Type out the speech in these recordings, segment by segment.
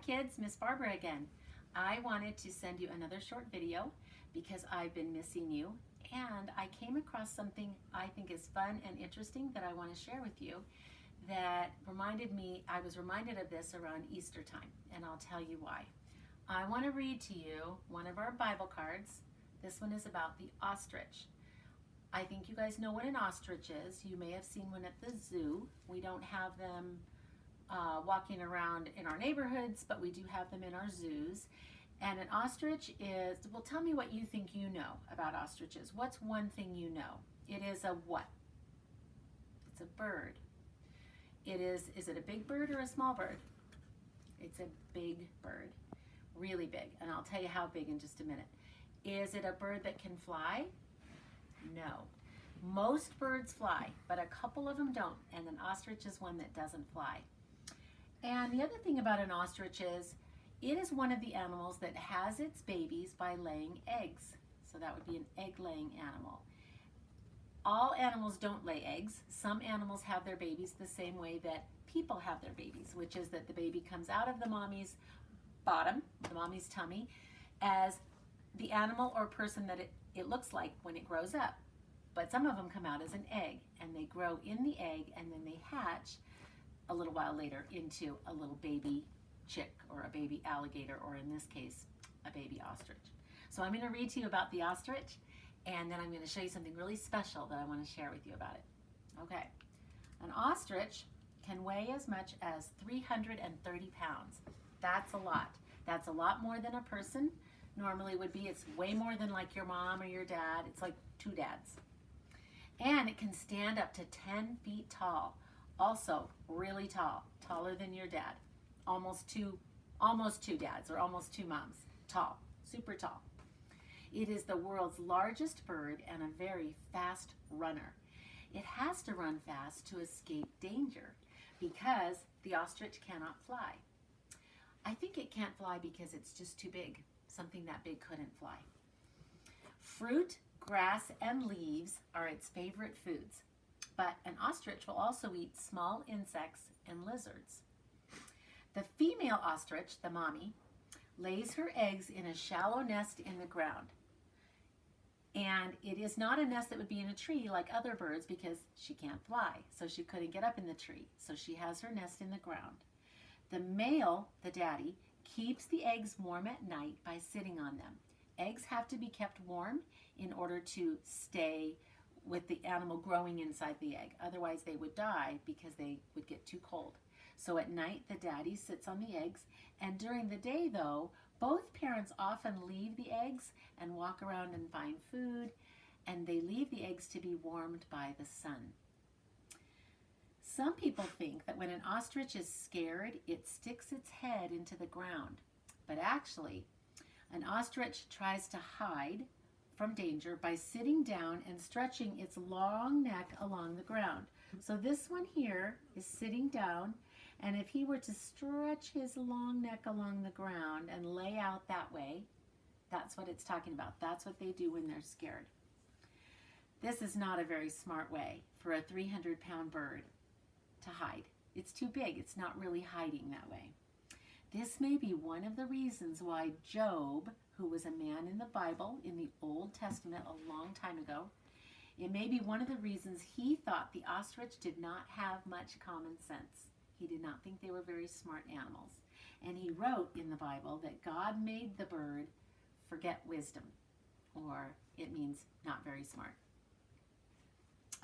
kids, Miss Barbara again. I wanted to send you another short video because I've been missing you, and I came across something I think is fun and interesting that I want to share with you that reminded me, I was reminded of this around Easter time, and I'll tell you why. I want to read to you one of our Bible cards. This one is about the ostrich. I think you guys know what an ostrich is. You may have seen one at the zoo. We don't have them walking around in our neighborhoods, but we do have them in our zoos. And an ostrich is, well, tell me what you think you know about ostriches. What's one thing you know? It is a what? It's a bird. Is it a big bird or a small bird? It's a big bird, really big. And I'll tell you how big in just a minute. Is it a bird that can fly? No. Most birds fly, but a couple of them don't. And an ostrich is one that doesn't fly. And the other thing about an ostrich is it is one of the animals that has its babies by laying eggs. So that would be an egg-laying animal. All animals don't lay eggs. Some animals have their babies the same way that people have their babies, which is that the baby comes out of the mommy's bottom, the mommy's tummy, as the animal or person that it looks like when it grows up. But some of them come out as an egg, and they grow in the egg, and then they hatch a little while later into a little baby chick or a baby alligator, or in this case, a baby ostrich. So I'm going to read to you about the ostrich, and then I'm going to show you something really special that I want to share with you about it. Okay, an ostrich can weigh as much as 330 pounds. That's a lot. That's a lot more than a person normally would be. It's way more than like your mom or your dad. It's like two dads. And it can stand up to 10 feet tall. Also really tall, taller than your dad. Almost two dads or almost two moms. Tall, super tall. It is the world's largest bird and a very fast runner. It has to run fast to escape danger because the ostrich cannot fly. I think it can't fly because it's just too big. Something that big couldn't fly. Fruit, grass, and leaves are its favorite foods, but an ostrich will also eat small insects and lizards. The female ostrich, the mommy, lays her eggs in a shallow nest in the ground. And it is not a nest that would be in a tree like other birds because she can't fly, so she couldn't get up in the tree. So she has her nest in the ground. The male, the daddy, keeps the eggs warm at night by sitting on them. Eggs have to be kept warm in order to stay with the animal growing inside the egg. Otherwise, they would die because they would get too cold. So at night, the daddy sits on the eggs. And during the day, though, both parents often leave the eggs and walk around and find food. And they leave the eggs to be warmed by the sun. Some people think that when an ostrich is scared, it sticks its head into the ground. But actually, an ostrich tries to hide from danger by sitting down and stretching its long neck along the ground. So this one here is sitting down, and if he were to stretch his long neck along the ground and lay out that way, that's what it's talking about. That's what they do when they're scared. This is not a very smart way for a 300-pound bird to hide. It's too big. It's not really hiding that way. This may be one of the reasons why Job, who was a man in the Bible, in the Old Testament a long time ago, it may be one of the reasons he thought the ostrich did not have much common sense. He did not think they were very smart animals. And he wrote in the Bible that God made the bird forget wisdom, or it means not very smart.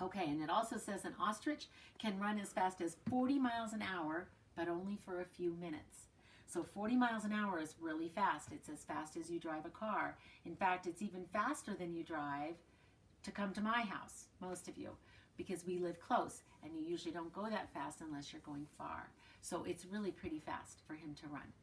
Okay, and it also says an ostrich can run as fast as 40 miles an hour, but only for a few minutes. So 40 miles an hour is really fast. It's as fast as you drive a car. In fact, it's even faster than you drive to come to my house, most of you, because we live close, and you usually don't go that fast unless you're going far. So it's really pretty fast for him to run,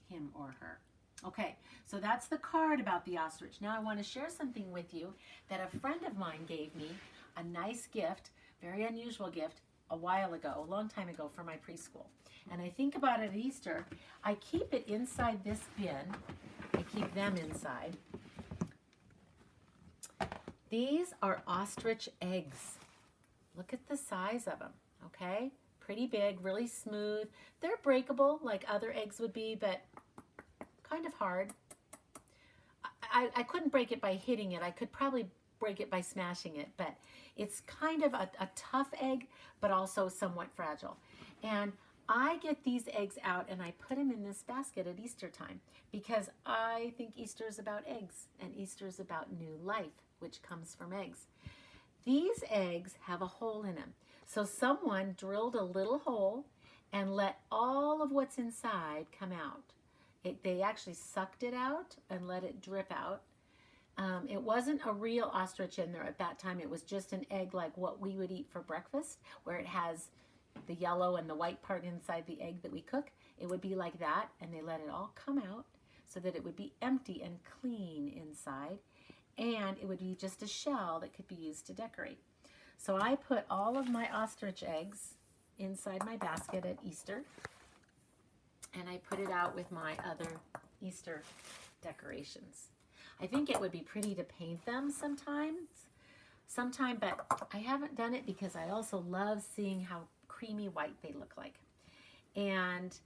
him or her. Okay, so that's the card about the ostrich. Now I want to share something with you that a friend of mine gave me, a nice gift, very unusual gift, a while ago, a long time ago for my preschool. And I think about it at Easter. I keep it inside this bin. I keep them inside. These are ostrich eggs. Look at the size of them, okay? pretty big, really smooth. They're breakable like other eggs would be, but kind of hard. I couldn't break it by hitting it. I could probably break it by smashing it, but it's kind of a tough egg, but also somewhat fragile. And I get these eggs out and I put them in this basket at Easter time because I think Easter is about eggs and Easter is about new life, which comes from eggs. These eggs have a hole in them. So someone drilled a little hole and let all of what's inside come out. They actually sucked it out and let it drip out. It wasn't a real ostrich in there at that time. It was just an egg like what we would eat for breakfast, where it has the yellow and the white part inside the egg that we cook. It would be like that, and they let it all come out so that it would be empty and clean inside, and it would be just a shell that could be used to decorate. So I put all of my ostrich eggs inside my basket at Easter, and I put it out with my other Easter decorations. I think it would be pretty to paint them sometime, but I haven't done it because I also love seeing how creamy white they look like. And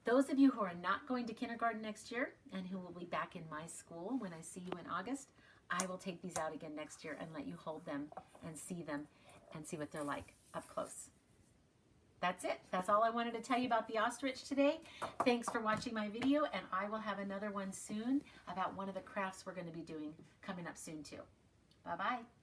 those of you who are not going to kindergarten next year and who will be back in my school when I see you in August, I will take these out again next year and let you hold them and see what they're like up close. That's it. That's all I wanted to tell you about the ostrich today. Thanks for watching my video, and I will have another one soon about one of the crafts we're going to be doing coming up soon too. Bye-bye.